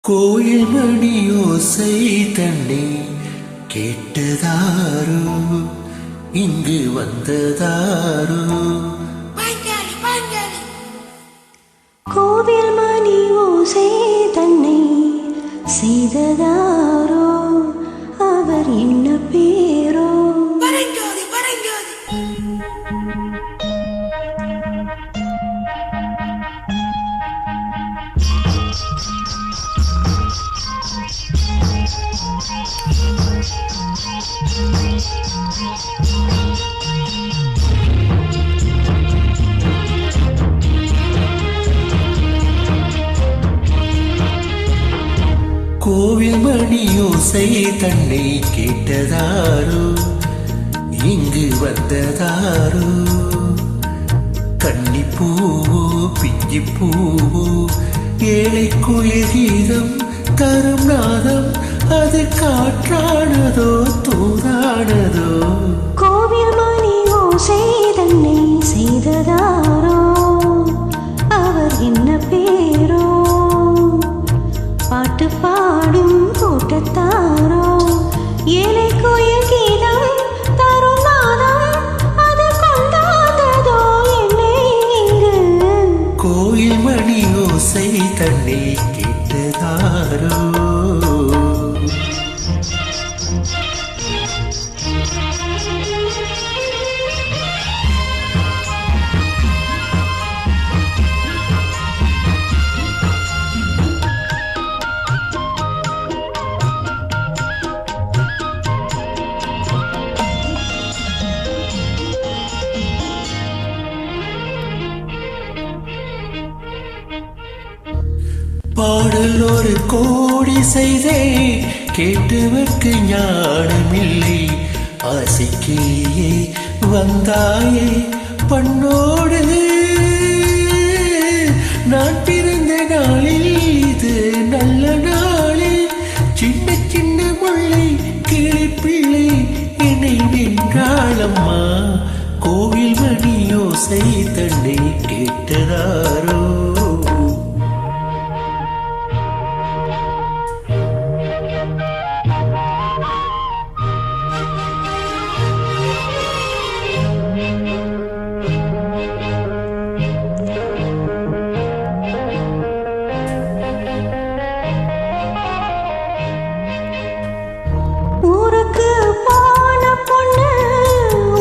கோயில் மணியோசை தன்னை கேட்டதாரோ, இங்கு வந்ததாரோ. கோவில் மணி ஓசை தன்னை செய்ததாரோ, அவர் என்ன பேரோ? கோவில் மணியோசை தன்னை கேட்டதாரோ, இங்கு வந்ததாரோ. கன்னிப்பூவோ பிஞ்சிப்பூவோ ஏழை குயில் கீதம் தரும் நாதம், அது காற்றானதோ தூதானதோ? கோவில் மணி ஓசை தன்னை செய்ததாரோ, அவர் என்ன பேரோ? பாட்டு பாடும் கூட்டத்தாரோ, ஏழை கோயில் கீதம் தரும் நாதம், அது கொண்டாததோ என்னை இங்கு? கோயில் மணியோசை தன்னை கேட்டதாரோ. பாடல் ஒரு கோடி செய்தே, கேட்டவர்க்கு ஞானமில்லை. ஆசைக்கிளியே வந்தாயே பண்ணோடு, நான் பிறந்த நாளில் இது நல்ல நாளில். சின்ன சின்ன முல்லை கிளி பிள்ளை என்னை வென்றாளம்மா. கோவில் மணியோசை தன்னை கேட்டதாரோ. ஊருக்கு போன பொண்ணு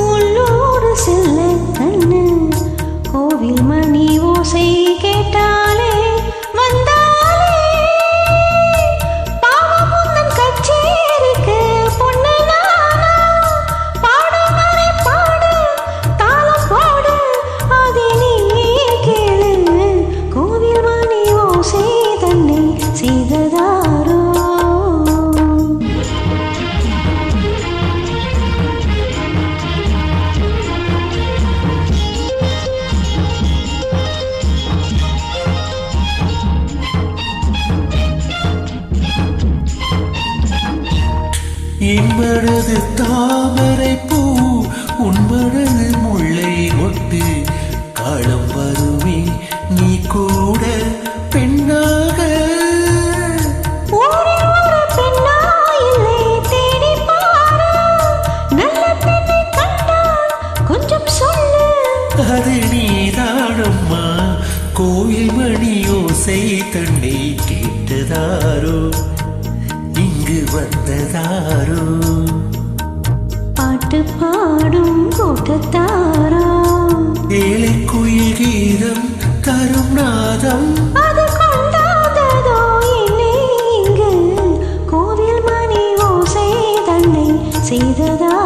உள்ளூர் செல்ல கண்ணு, கோவில் மணி ஓசை கேட்டாலே வந்தாலே. பாவமுந்தன் கச்சேரிக்கு பொண்ணு நானா, பாடும் வரை பாடு தாளம் போடு, அதை நீ கேளு. கோவில் மணி ஓசை தன்னை செய்ததாரோ. என் மனது தாமரை பூ, உன் மனது முல்லை மொட்டு. காலம் வருமே நீ கூட பெண்ணாக. அது நீதானம்மா. கோயில் மணியோசை தன்னை கேட்டதாரோ, இங்கு வந்ததாரோ? பாட்டு பாடும் கூட்டத்தாரோ, ஏழை குயில் கீதம் தரும் நாதம், அது கொண்டாததோ என்னை இங்கு? கோவில் மணி ஓசை தன்னை செய்ததா